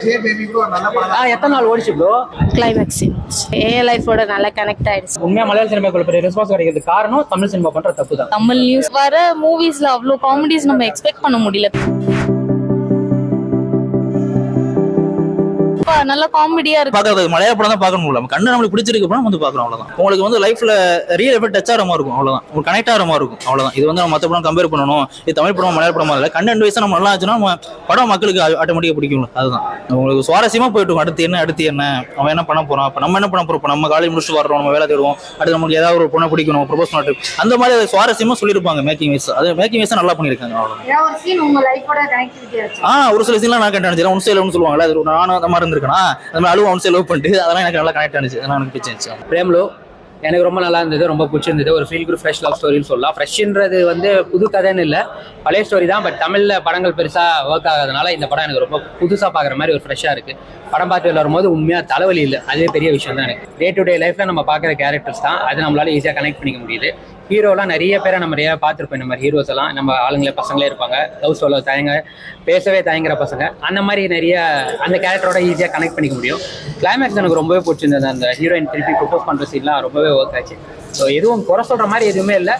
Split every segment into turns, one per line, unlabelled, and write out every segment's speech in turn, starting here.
எத்தனை நாள் ஓடிச்சு ப்ரோ?
கிளைமேக்ஸ் லைஃபோட நல்லா கனெக்ட் ஆயிடுச்சு.
உண்மையா மலையாள சினிமாக்குள்ள பெரிய ரெஸ்பான்ஸ் கிடைக்கிறது காரணம் தமிழ் சினிமா பண்ற தப்பு தான்.
தமிழ் நியூஸ் வர மூவிஸ்ல அவ்வளோ காமெடிஸ் நம்ம எக்ஸ்பெக்ட் பண்ண முடியல. நல்ல காமெடியா இருக்கு.
பாக்குறது மலையாள படம் தான் பார்க்கணும். நம்ம கண்ணு நம்மளுக்கு பிடிச்சிருக்கு படம் வந்து பாக்குறோம், அவ்வளவுதான். உங்களுக்கு வந்து லைஃப்ல ரியல் எஃபெக்ட் டச் ஆகிற மாதிரி இருக்கும், அவ்வளவுதான். ஒரு கனெக்ட் ஆகிற மாதிரி இருக்கும், அவ்வளவுதான். இது வந்து நம்ம மற்ற படம் கம்பேர் பண்ணணும். இது தமிழ் படம் மலையாள படம் இல்லை. கண்டென்ட் வைஸா நம்ம நல்லா ஆச்சுன்னா நம்ம படம் மக்களுக்கு ஆட்டோமேட்டிக்கா பிடிக்கும். அதுதான் உங்களுக்கு சுவாரஸ்யமா போயிட்டு இருக்கும். அடுத்து என்ன அவன் என்ன பண்ண போறான், அப்ப நம்ம என்ன பண்ண போறோம், நம்ம காலேஜ் முடிச்சுட்டு வர்றோம், நம்ம வேலை தேடுவோம், அடுத்து நமக்கு ஏதாவது ஒரு பொண்ணை பிடிக்கணும், ப்ரொபோஸ் பண்ணிட்டு அந்த மாதிரி அதை சுவாரஸ்யமா சொல்லியிருப்பாங்க. மேக்கிங் வைஸ் அது மேக்கிங் வைஸா நல்லா பண்ணிருக்காங்க, அவ்வளவுதான். ஒரு சில சீன்லாம் நான் கரெக்ட் ஆனிச்சு. ஒன் சைடு சொல்லுவாங்களா, அது நானும் அந்த மாதிரி இருந்திருக்கேன்னா அந்த மாதிரி அழுவ ஒன் சைடு லவ் பண்ணிட்டு அதெல்லாம் எனக்கு நல்லா கனெக்ட் ஆனிச்சு. அதெல்லாம் எனக்கு பிடிச்சிருந்துச்சு.
பிரேம்லோ எனக்கு ரொம்ப நல்லா இருந்தது, ரொம்ப பிடிச்சிருந்தது. ஒரு ஃபீல் குட் ஃப்ரெஷ் லவ் ஸ்டோரின்னு சொல்லலாம். ஃப்ரெஷ்ன்றது வந்து புது கதைன்னு இல்லை, பழைய ஸ்டோரி தான். பட் தமிழில் படங்கள் பெருசாக ஒர்க் ஆகாதனால இந்த படம் எனக்கு ரொம்ப புதுசாக பார்க்குற மாதிரி ஒரு ஃப்ரெஷ்ஷாக இருக்குது. படம் பார்த்து வரும்போது உண்மையாக தலைவலி இல்லை, அதுவே பெரிய விஷயம் தான். எனக்கு டே டு டே லைஃப்பில் நம்ம பார்க்குற கேரக்டர்ஸ் தான், அது நம்மளால ஈஸியாக கனெக்ட் பண்ணிக்க முடியுது. ஹீரோலாம் நிறைய பேரை நம்ம நிறையா பார்த்துருப்போம். இந்த மாதிரி ஹீரோஸ் எல்லாம் நம்ம ஆளுங்களே பசங்களே இருப்பாங்க, லவ் ஸ்டோரியில் பேசவே தயங்குற பசங்க. அந்த மாதிரி நிறைய அந்த கேரக்டரோட ஈஸியாக கனெக்ட் பண்ணிக்க முடியும். கிளைமேக்ஸ் எனக்கு ரொம்பவே பிடிச்சிருந்தது. அந்த ஹீரோயின் திருப்பி ப்ரொபோஸ் பண்ணுற சீன்லாம் ரொம்பவே ஒர்க் ஆச்சு. ஸோ எதுவும் குறை சொல்கிற மாதிரி எதுவுமே இல்லை.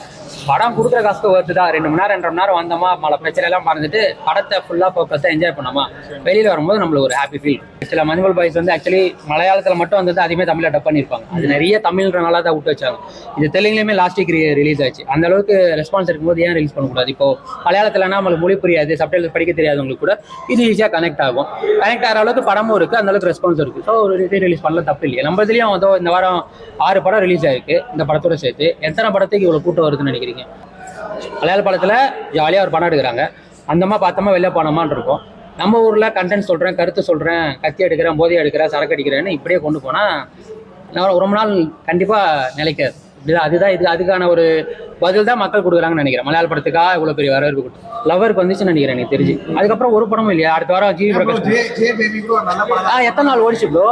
படம் கொடுக்குற காசுக்கு ஒர்த்து தான். 2 மணி நேரம் 2.5 மணி நேரம் வந்தோமா, மழை பிரச்சனை எல்லாம் மறந்துட்டு படத்தை ஃபுல்லாக ஃபோக்கஸாக என்ஜாய் பண்ணோமா, வெளியில் வரும்போது நம்மளுக்கு ஒரு ஹாப்பி ஃபீல். சில மஞ்சுமல் பாய்ஸ் வந்து ஆக்சுவலி மலையாளத்தில் மட்டும் வந்து அதுவுமே தமிழில் டப் பண்ணியிருப்பாங்க. அது நிறைய தமிழ்னால தான் விட்டு வச்சாங்க. இது தெலுங்குலேயுமே லாஸ்ட் வீக் ரிலீஸ் ஆச்சு. அந்த அளவுக்கு ரெஸ்பான்ஸ் இருக்கும்போது ஏன் ரிலீஸ் பண்ணக்கூடாது? இப்போ மலையாளத்தில்னா நம்மளுக்கு மொழி புரியாது, சப்டைட்டில் படிக்க தெரியாதவங்களுக்கு கூட இது ஈஸியாக கனெக்ட் ஆகும். கனெக்ட் ஆகிற அளவுக்கு படமும் இருக்குது, அந்த அளவுக்கு ரெஸ்பான்ஸ் இருக்குது. ஸோ ஒரு ரிலீஸ் பண்ணல தப்பு இல்லையா? நம்ம இதுலேயும் வந்து இந்த வாரம் 6 படம் ரிலீஸ் ஆயிருக்கு. இந்த படத்தோட சேர்த்து எத்தனை படத்துக்கு இவ்வளோ கூட்டம் வருதுன்னு நினைக்கிறீங்க? மலையாள படத்தில் ஜாலியாக ஒரு படம் எடுக்கிறாங்க, அந்தமா பார்த்தோமா வெளில போனோமான்னு இருக்கும். நம்ம ஊரில் கண்டென்ட் சொல்கிறேன், கருத்து சொல்கிறேன், கத்தி எடுக்கிறேன், போதை எடுக்கிறேன், சரக்கு அடிக்கிறேன்னு இப்படியே கொண்டு போனால் நான் ரொம்ப நாள் கண்டிப்பாக நிலைக்காது. இப்படிதான் அதுதான் இது அதுக்கான ஒரு பதில் தான் மக்கள் கொடுக்குறாங்கன்னு நினைக்கிறேன். மலையாள படத்துக்காக இவ்வளோ பெரிய வரவேற்பு கொடுத்து லவருக்கு வந்துச்சுன்னு நினைக்கிறேன் எனக்கு தெரிஞ்சு. அதுக்கப்புறம் ஒரு படமும் இல்லையா? அடுத்த வாரம் ஜிவி பிரகாஷ் எத்தனை நாள் ஓடிச்சு ப்ரோ?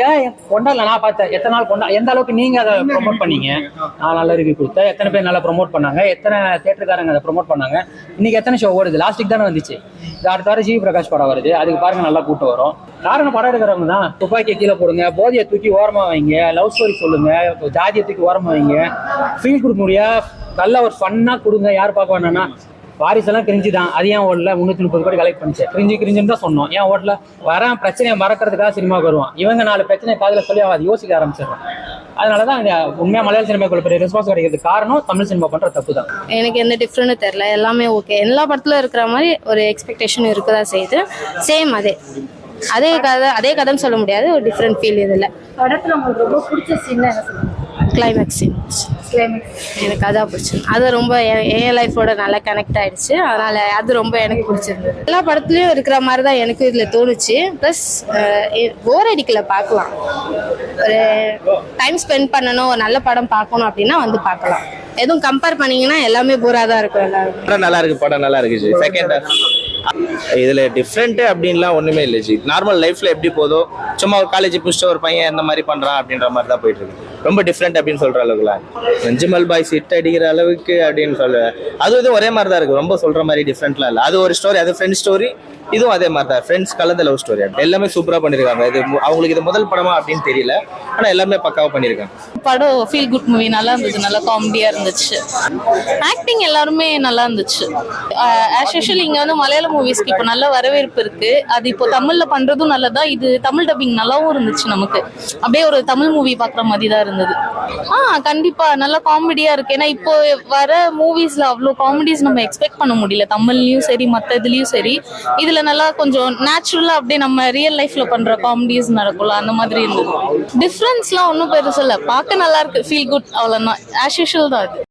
ஏன் கொண்டாடல? நான் பார்த்தேன் எத்தனை நாள் கொண்டா. எந்த அளவுக்கு நீங்கள் அதை ப்ரொமோட் பண்ணீங்க? நான் நல்ல ரிவ்யூ கொடுத்தேன். எத்தனை பேர் நல்லா ப்ரொமோட் பண்ணாங்க, எத்தனை தேட்டருக்காரங்க அதை ப்ரொமோட் பண்ணாங்க. இன்னைக்கு எத்தனை ஷோ ஓடுது? லாஸ்ட் வீக் தானே வந்துச்சு. இது அடுத்த வாரம் ஜிவி பிரகாஷ் படம் வருது, அதுக்கு பாருங்க நல்லா கூட்டம் வரும். காரணம் படம் எடுக்கிறவங்க தான். துப்பாக்கியை கீழே போடுங்க, போதையை தூக்கி ஓரமாக வைங்க, லவ் ஸ்டோரி சொல்லுங்க, ஜாதியை தூக்கி ஓரமாக வைங்க, ஃபீல் கொடுக்க முடியா நல்ல ஒரு ஃபன்னாக கொடுங்க. யார் பார்க்க வேணாம்னா வாரிசெல்லாம் கிரிஞ்சு தான். அது ஏன் ஓடல? 330 கோடி கலெக்ட் பண்ணிச்சு. கிரிஞ்சுன்னு தான் சொன்னோம். ஏன் ஓடல? வர பிரச்சனையை மறக்கிறதுக்காக சினிமாவுக்கு வருவான். இவங்க 4 பிரச்சனையை காதில் சொல்லி அதை யோசிக்க ஆரம்பிச்சிடுறான். அதனால தான் உண்மையாக மலையாள சினிமாக்குள்ள பெரிய ரெஸ்பான்ஸ் கிடைக்கிறது காரணம் தமிழ் சினிமா பண்ணுற தப்பு தான்.
எனக்கு எந்த டிஃப்ரெண்ட்டும் தெரியல, எல்லாமே ஓகே. எல்லா படத்துல இருக்கிற மாதிரி ஒரு எக்ஸ்பெக்டேஷன் இருக்குதா செய்யுது. சேம் அதே கதைன்னு சொல்ல முடியாது, ஒரு டிஃப்ரெண்ட் ஃபீல். இதில்
படத்தில் உங்களுக்கு ரொம்ப பிடிச்ச சீன் என்ன சொல்லுங்கள்?
கிளைமேக்ஸ் எனக்கு அதான் பிடிச்சிருக்கு. அது ரொம்ப என் லைஃபோட நல்லா கனெக்ட் ஆயிடுச்சு. அதனால அது ரொம்ப எனக்கு பிடிச்சிருந்தது. எல்லா படத்துலையும் இருக்கிற மாதிரி தான் எனக்கு இதில் தோணுச்சு. ப்ளஸ் போர் அடிக்கல, பார்க்கலாம். ஒரு டைம் ஸ்பெண்ட் பண்ணணும், ஒரு நல்ல படம் பார்க்கணும் அப்படின்னா வந்து பார்க்கலாம். எதுவும் கம்பேர் பண்ணீங்கன்னா எல்லாமே போராக தான் இருக்கும். எல்லாரும்
நல்லா இருக்கு, படம் நல்லா இருக்கு. செகண்ட் இதுல டிஃப்ரெண்ட் அப்படின்லாம் ஒண்ணுமே இல்லை ஜி. நார்மல் லைஃப்ல எப்படி போதோ, சும்மா ஒரு காலேஜ் புடிச்சிட்டு ஒரு பையன் எந்த மாதிரி பண்றான் அப்படின்ற மாதிரி தான் போயிட்டு இருக்கு. ரொம்ப டிஃப்ரெண்ட் அப்படின்னு சொல்ற அளவுக்குலாம் மஞ்சுமல் பாய்ஸ் ஹிட் அடிக்கிற அளவுக்கு அப்படின்னு சொல்லுவேன். அது ஒரே மாதிரி தான் இருக்கு, ரொம்ப சொல்ற மாதிரி டிஃப்ரெண்ட்லாம் இல்லை. அது ஒரு ஸ்டோரி, அது ஃப்ரெண்ட் ஸ்டோரி. இதுவும் அதே மாதிரி தான், ஃப்ரெண்ட்ஸ் கலந்த லவ் ஸ்டோரி. எல்லாமே சூப்பரா பண்ணிருக்காங்க. இது அவங்களுக்கு இது முதல் படமா அப்படின்னு தெரியல, ஆனா எல்லாமே பக்காவா பண்ணிருக்காங்க.
படம் ஃபீல் குட் மூவி, நல்லா இருந்துச்சு, நல்லா காமெடியா இருந்துச்சு. ஆக்டிங் எல்லாருமே நல்லா இருந்துச்சு. ஆஸ் யூஷுவல் இங்க வந்து மலையாள மூவிஸ்க்கு இப்போ நல்ல வரவேற்பு இருக்கு. அது இப்போ தமிழ்ல பண்றதும் நல்லதா. இது தமிழ் டப்பிங் நல்லாவும் இருந்துச்சு. நமக்கு அப்படியே ஒரு தமிழ் மூவி பாக்குற மாதிரி தான் இருந்தது. கண்டிப்பா நல்லா காமெடியா இருக்கு. ஏன்னா இப்போ வர மூவிஸ்ல அவ்வளோ காமெடிஸ் நம்ம எக்ஸ்பெக்ட் பண்ண முடியல. தமிழ்லயும் சரி, மற்ற இதுலயும் சரி. இதுல நல்லா கொஞ்சம் நேச்சுரலா அப்படியே நம்ம ரியல் லைஃப்ல பண்ற காமெடிஸ் நடக்கும்ல, அந்த மாதிரி இருந்தது. டிஃபரன்ஸ்லாம் ஒன்றும் பெருசு இல்லை, பார்க்க நல்லா இருக்கு, ஃபீல் குட், அவ்வளோதான். ஆஸ் யூஷுவல் தான் அது.